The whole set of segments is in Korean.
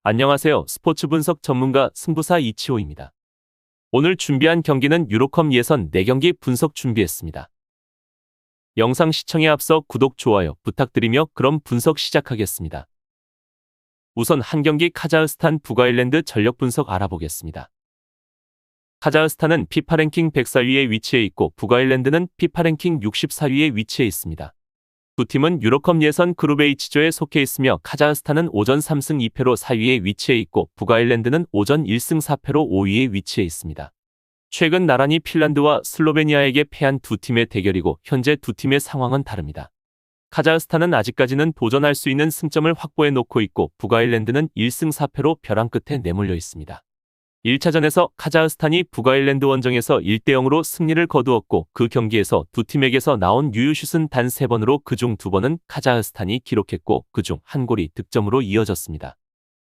안녕하세요. 스포츠 분석 전문가 승부사 이치호입니다. 오늘 준비한 경기는 유로컵 예선 4경기 분석 준비했습니다. 영상 시청에 앞서 구독, 좋아요 부탁드리며 그럼 분석 시작하겠습니다. 우선 한 경기 카자흐스탄 북아일랜드 전력 분석 알아보겠습니다. 카자흐스탄은 피파 랭킹 104위에 위치해 있고 북아일랜드는 피파 랭킹 64위에 위치해 있습니다. 두 팀은 유로컵 예선 그룹 H조에 속해 있으며 카자흐스탄은 오전 3승 2패로 4위에 위치해 있고 북아일랜드는 오전 1승 4패로 5위에 위치해 있습니다. 최근 나란히 핀란드와 슬로베니아에게 패한 두 팀의 대결이고 현재 두 팀의 상황은 다릅니다. 카자흐스탄은 아직까지는 도전할 수 있는 승점을 확보해 놓고 있고 북아일랜드는 1승 4패로 벼랑 끝에 내몰려 있습니다. 1차전에서 카자흐스탄이 북아일랜드 원정에서 1대0으로 승리를 거두었고 그 경기에서 두 팀에게서 나온 유효슛은 단 3번으로 그중 2번은 카자흐스탄이 기록했고 그중 한 골이 득점으로 이어졌습니다.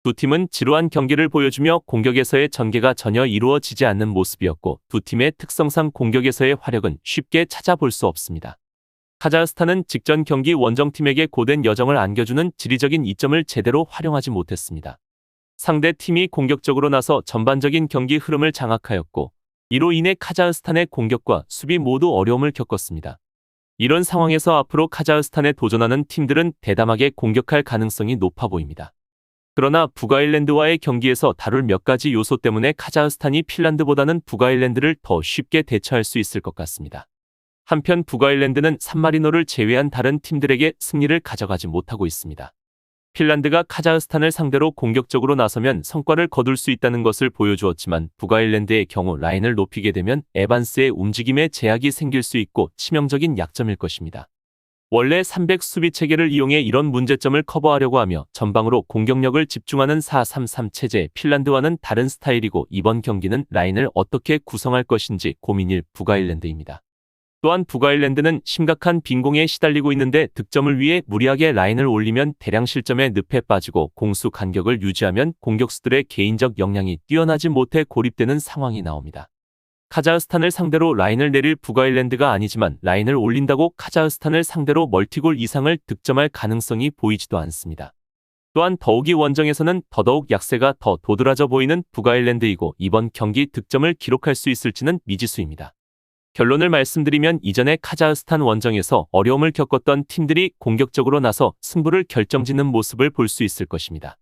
두 팀은 지루한 경기를 보여주며 공격에서의 전개가 전혀 이루어지지 않는 모습이었고 두 팀의 특성상 공격에서의 화력은 쉽게 찾아볼 수 없습니다. 카자흐스탄은 직전 경기 원정팀에게 고된 여정을 안겨주는 지리적인 이점을 제대로 활용하지 못했습니다. 상대 팀이 공격적으로 나서 전반적인 경기 흐름을 장악하였고 이로 인해 카자흐스탄의 공격과 수비 모두 어려움을 겪었습니다. 이런 상황에서 앞으로 카자흐스탄에 도전하는 팀들은 대담하게 공격할 가능성이 높아 보입니다. 그러나 북아일랜드와의 경기에서 다룰 몇 가지 요소 때문에 카자흐스탄이 핀란드보다는 북아일랜드를 더 쉽게 대처할 수 있을 것 같습니다. 한편 북아일랜드는 산마리노를 제외한 다른 팀들에게 승리를 가져가지 못하고 있습니다. 핀란드가 카자흐스탄을 상대로 공격적으로 나서면 성과를 거둘 수 있다는 것을 보여주었지만 북아일랜드의 경우 라인을 높이게 되면 에반스의 움직임에 제약이 생길 수 있고 치명적인 약점일 것입니다. 원래 300 수비 체계를 이용해 이런 문제점을 커버하려고 하며 전방으로 공격력을 집중하는 4-3-3 체제의 핀란드와는 다른 스타일이고 이번 경기는 라인을 어떻게 구성할 것인지 고민일 북아일랜드입니다. 또한 북아일랜드는 심각한 빈공에 시달리고 있는데 득점을 위해 무리하게 라인을 올리면 대량 실점에 늪에 빠지고 공수 간격을 유지하면 공격수들의 개인적 역량이 뛰어나지 못해 고립되는 상황이 나옵니다. 카자흐스탄을 상대로 라인을 내릴 북아일랜드가 아니지만 라인을 올린다고 카자흐스탄을 상대로 멀티골 이상을 득점할 가능성이 보이지도 않습니다. 또한 더욱이 원정에서는 더더욱 약세가 더 도드라져 보이는 북아일랜드이고 이번 경기 득점을 기록할 수 있을지는 미지수입니다. 결론을 말씀드리면 이전에 카자흐스탄 원정에서 어려움을 겪었던 팀들이 공격적으로 나서 승부를 결정짓는 모습을 볼 수 있을 것입니다.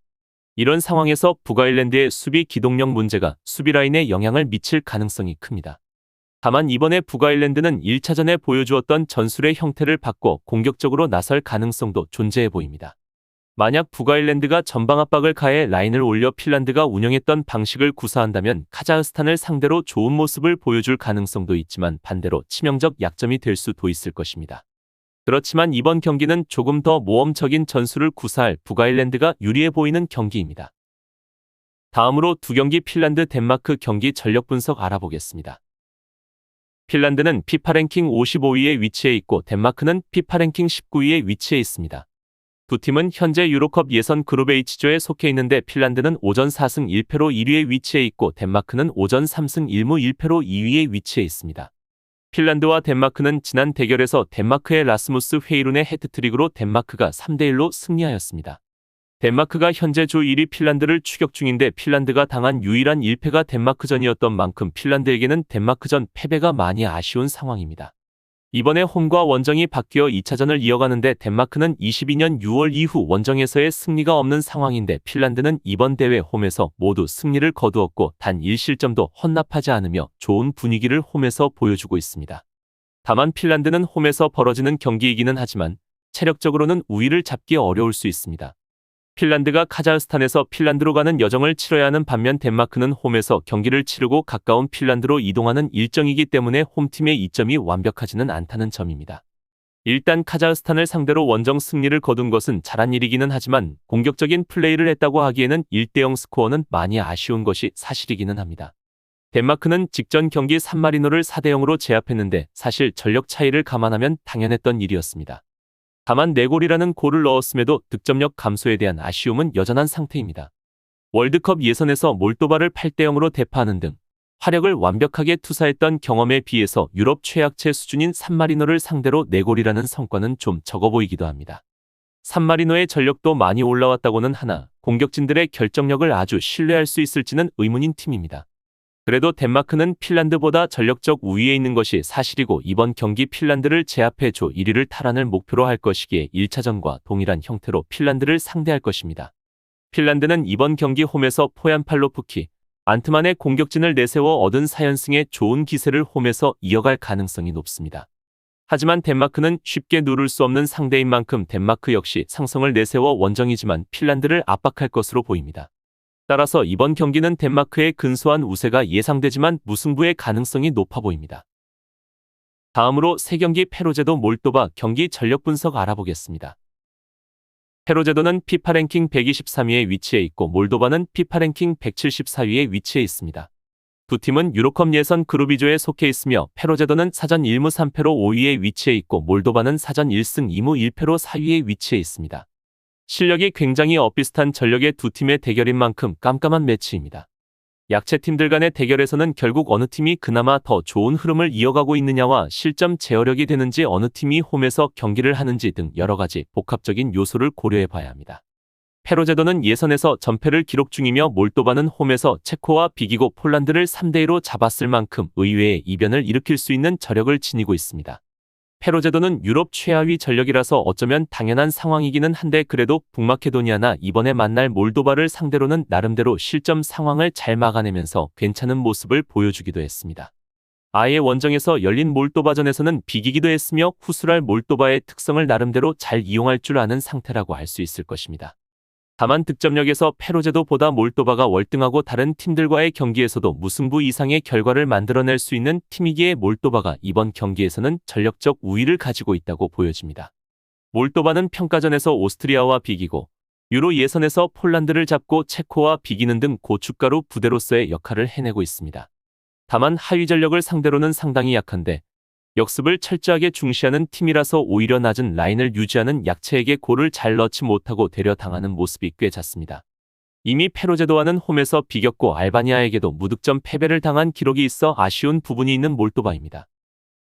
이런 상황에서 북아일랜드의 수비 기동력 문제가 수비 라인에 영향을 미칠 가능성이 큽니다. 다만 이번에 북아일랜드는 1차전에 보여주었던 전술의 형태를 바꿔 공격적으로 나설 가능성도 존재해 보입니다. 만약 북아일랜드가 전방 압박을 가해 라인을 올려 핀란드가 운영했던 방식을 구사한다면 카자흐스탄을 상대로 좋은 모습을 보여줄 가능성도 있지만 반대로 치명적 약점이 될 수도 있을 것입니다. 그렇지만 이번 경기는 조금 더 모험적인 전술을 구사할 북아일랜드가 유리해 보이는 경기입니다. 다음으로 두 경기 핀란드 덴마크 경기 전력 분석 알아보겠습니다. 핀란드는 피파 랭킹 55위에 위치해 있고 덴마크는 피파 랭킹 19위에 위치해 있습니다. 두 팀은 현재 유로컵 예선 그룹 H조에 속해 있는데 핀란드는 오전 4승 1패로 1위에 위치해 있고 덴마크는 오전 3승 1무 1패로 2위에 위치해 있습니다. 핀란드와 덴마크는 지난 대결에서 덴마크의 라스무스 헤이룬의 해트트릭으로 덴마크가 3대1로 승리하였습니다. 덴마크가 현재 조 1위 핀란드를 추격 중인데 핀란드가 당한 유일한 1패가 덴마크전이었던 만큼 핀란드에게는 덴마크전 패배가 많이 아쉬운 상황입니다. 이번에 홈과 원정이 바뀌어 2차전을 이어가는데 덴마크는 22년 6월 이후 원정에서의 승리가 없는 상황인데 핀란드는 이번 대회 홈에서 모두 승리를 거두었고 단 1실점도 헌납하지 않으며 좋은 분위기를 홈에서 보여주고 있습니다. 다만 핀란드는 홈에서 벌어지는 경기이기는 하지만 체력적으로는 우위를 잡기 어려울 수 있습니다. 핀란드가 카자흐스탄에서 핀란드로 가는 여정을 치러야 하는 반면 덴마크는 홈에서 경기를 치르고 가까운 핀란드로 이동하는 일정이기 때문에 홈팀의 이점이 완벽하지는 않다는 점입니다. 일단 카자흐스탄을 상대로 원정 승리를 거둔 것은 잘한 일이기는 하지만 공격적인 플레이를 했다고 하기에는 1대0 스코어는 많이 아쉬운 것이 사실이기는 합니다. 덴마크는 직전 경기 산마리노를 4대0으로 제압했는데 사실 전력 차이를 감안하면 당연했던 일이었습니다. 다만 4골이라는 골을 넣었음에도 득점력 감소에 대한 아쉬움은 여전한 상태입니다. 월드컵 예선에서 몰도바를 8대0으로 대파하는 등 화력을 완벽하게 투사했던 경험에 비해서 유럽 최약체 수준인 산마리노를 상대로 4골이라는 성과는 좀 적어 보이기도 합니다. 산마리노의 전력도 많이 올라왔다고는 하나 공격진들의 결정력을 아주 신뢰할 수 있을지는 의문인 팀입니다. 그래도 덴마크는 핀란드보다 전력적 우위에 있는 것이 사실이고 이번 경기 핀란드를 제압해 조 1위를 탈환을 목표로 할 것이기에 1차전과 동일한 형태로 핀란드를 상대할 것입니다. 핀란드는 이번 경기 홈에서 포얀팔로프키, 안트만의 공격진을 내세워 얻은 4연승의 좋은 기세를 홈에서 이어갈 가능성이 높습니다. 하지만 덴마크는 쉽게 누를 수 없는 상대인 만큼 덴마크 역시 상성을 내세워 원정이지만 핀란드를 압박할 것으로 보입니다. 따라서 이번 경기는 덴마크의 근소한 우세가 예상되지만 무승부의 가능성이 높아 보입니다. 다음으로 3경기 페로제도 몰도바 경기 전력 분석 알아보겠습니다. 페로제도는 피파 랭킹 123위에 위치해 있고 몰도바는 피파 랭킹 174위에 위치해 있습니다. 두 팀은 유로컵 예선 그룹 2조에 속해 있으며 페로제도는 사전 1무 3패로 5위에 위치해 있고 몰도바는 사전 1승 2무 1패로 4위에 위치해 있습니다. 실력이 굉장히 엇비슷한 전력의 두 팀의 대결인 만큼 깜깜한 매치입니다. 약체팀들 간의 대결에서는 결국 어느 팀이 그나마 더 좋은 흐름을 이어가고 있느냐와 실점 제어력이 되는지 어느 팀이 홈에서 경기를 하는지 등 여러가지 복합적인 요소를 고려해 봐야 합니다. 페로제도는 예선에서 전패를 기록 중이며 몰도바는 홈에서 체코와 비기고 폴란드를 3대2로 잡았을 만큼 의외의 이변을 일으킬 수 있는 저력을 지니고 있습니다. 페로제도는 유럽 최하위 전력이라서 어쩌면 당연한 상황이기는 한데 그래도 북마케도니아나 이번에 만날 몰도바를 상대로는 나름대로 실점 상황을 잘 막아내면서 괜찮은 모습을 보여주기도 했습니다. 아예 원정에서 열린 몰도바전에서는 비기기도 했으며 후술할 몰도바의 특성을 나름대로 잘 이용할 줄 아는 상태라고 할 수 있을 것입니다. 다만 득점력에서 페로제도보다 몰도바가 월등하고 다른 팀들과의 경기에서도 무승부 이상의 결과를 만들어낼 수 있는 팀이기에 몰도바가 이번 경기에서는 전력적 우위를 가지고 있다고 보여집니다. 몰도바는 평가전에서 오스트리아와 비기고 유로 예선에서 폴란드를 잡고 체코와 비기는 등 고춧가루 부대로서의 역할을 해내고 있습니다. 다만 하위 전력을 상대로는 상당히 약한데 역습을 철저하게 중시하는 팀이라서 오히려 낮은 라인을 유지하는 약체에게 골을 잘 넣지 못하고 되려 당하는 모습이 꽤 잦습니다. 이미 페로제도와는 홈에서 비겼고 알바니아에게도 무득점 패배를 당한 기록이 있어 아쉬운 부분이 있는 몰도바입니다.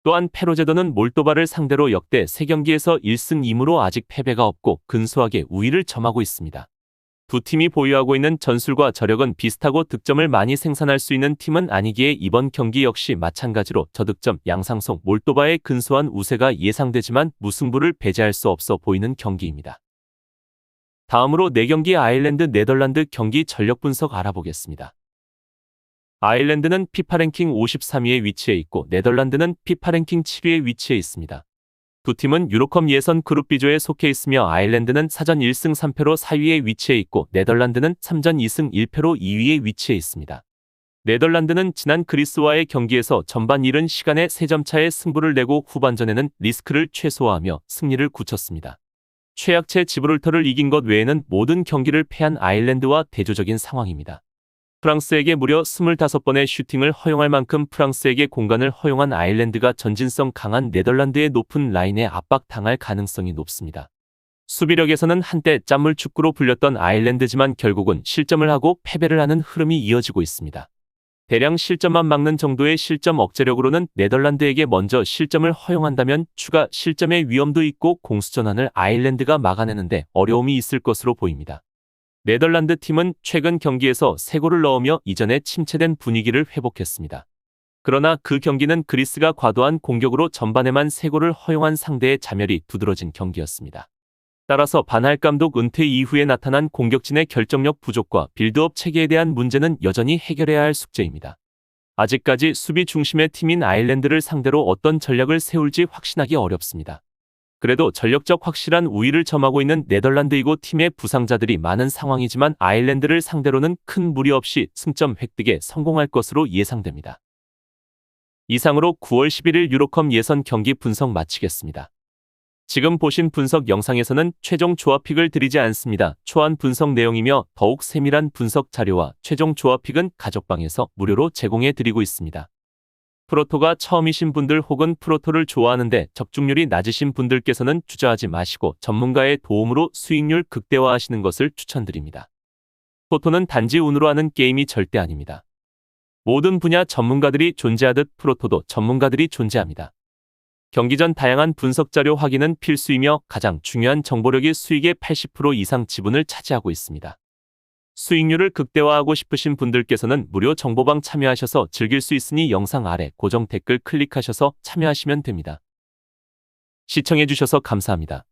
또한 페로제도는 몰도바를 상대로 역대 3경기에서 1승 2무로 아직 패배가 없고 근소하게 우위를 점하고 있습니다. 두 팀이 보유하고 있는 전술과 저력은 비슷하고 득점을 많이 생산할 수 있는 팀은 아니기에 이번 경기 역시 마찬가지로 저득점 양상성 몰도바의 근소한 우세가 예상되지만 무승부를 배제할 수 없어 보이는 경기입니다. 다음으로 4경기 아일랜드 네덜란드 경기 전력 분석 알아보겠습니다. 아일랜드는 피파 랭킹 53위에 위치해 있고 네덜란드는 피파 랭킹 7위에 위치해 있습니다. 두 팀은 유로컵 예선 그룹 B조에 속해 있으며 아일랜드는 사전 1승 3패로 4위에 위치해 있고 네덜란드는 3전 2승 1패로 2위에 위치해 있습니다. 네덜란드는 지난 그리스와의 경기에서 전반 이른 시간에 3점 차의 승부를 내고 후반전에는 리스크를 최소화하며 승리를 굳혔습니다. 최약체 지브롤터를 이긴 것 외에는 모든 경기를 패한 아일랜드와 대조적인 상황입니다. 프랑스에게 무려 25번의 슈팅을 허용할 만큼 프랑스에게 공간을 허용한 아일랜드가 전진성 강한 네덜란드의 높은 라인에 압박당할 가능성이 높습니다. 수비력에서는 한때 짠물 축구로 불렸던 아일랜드지만 결국은 실점을 하고 패배를 하는 흐름이 이어지고 있습니다. 대량 실점만 막는 정도의 실점 억제력으로는 네덜란드에게 먼저 실점을 허용한다면 추가 실점의 위험도 있고 공수전환을 아일랜드가 막아내는데 어려움이 있을 것으로 보입니다. 네덜란드 팀은 최근 경기에서 3골을 넣으며 이전에 침체된 분위기를 회복했습니다. 그러나 그 경기는 그리스가 과도한 공격으로 전반에만 3골을 허용한 상대의 자멸이 두드러진 경기였습니다. 따라서 반할 감독 은퇴 이후에 나타난 공격진의 결정력 부족과 빌드업 체계에 대한 문제는 여전히 해결해야 할 숙제입니다. 아직까지 수비 중심의 팀인 아일랜드를 상대로 어떤 전략을 세울지 확신하기 어렵습니다. 그래도 전력적 확실한 우위를 점하고 있는 네덜란드이고 팀의 부상자들이 많은 상황이지만 아일랜드를 상대로는 큰 무리 없이 승점 획득에 성공할 것으로 예상됩니다. 이상으로 9월 11일 유로컵 예선 경기 분석 마치겠습니다. 지금 보신 분석 영상에서는 최종 조합픽을 드리지 않습니다. 초안 분석 내용이며 더욱 세밀한 분석 자료와 최종 조합픽은 가족방에서 무료로 제공해 드리고 있습니다. 프로토가 처음이신 분들 혹은 프로토를 좋아하는데 적중률이 낮으신 분들께서는 투자하지 마시고 전문가의 도움으로 수익률 극대화하시는 것을 추천드립니다. 토토는 단지 운으로 하는 게임이 절대 아닙니다. 모든 분야 전문가들이 존재하듯 프로토도 전문가들이 존재합니다. 경기 전 다양한 분석 자료 확인은 필수이며 가장 중요한 정보력이 수익의 80% 이상 지분을 차지하고 있습니다. 수익률을 극대화하고 싶으신 분들께서는 무료 정보방 참여하셔서 즐길 수 있으니 영상 아래 고정 댓글 클릭하셔서 참여하시면 됩니다. 시청해주셔서 감사합니다.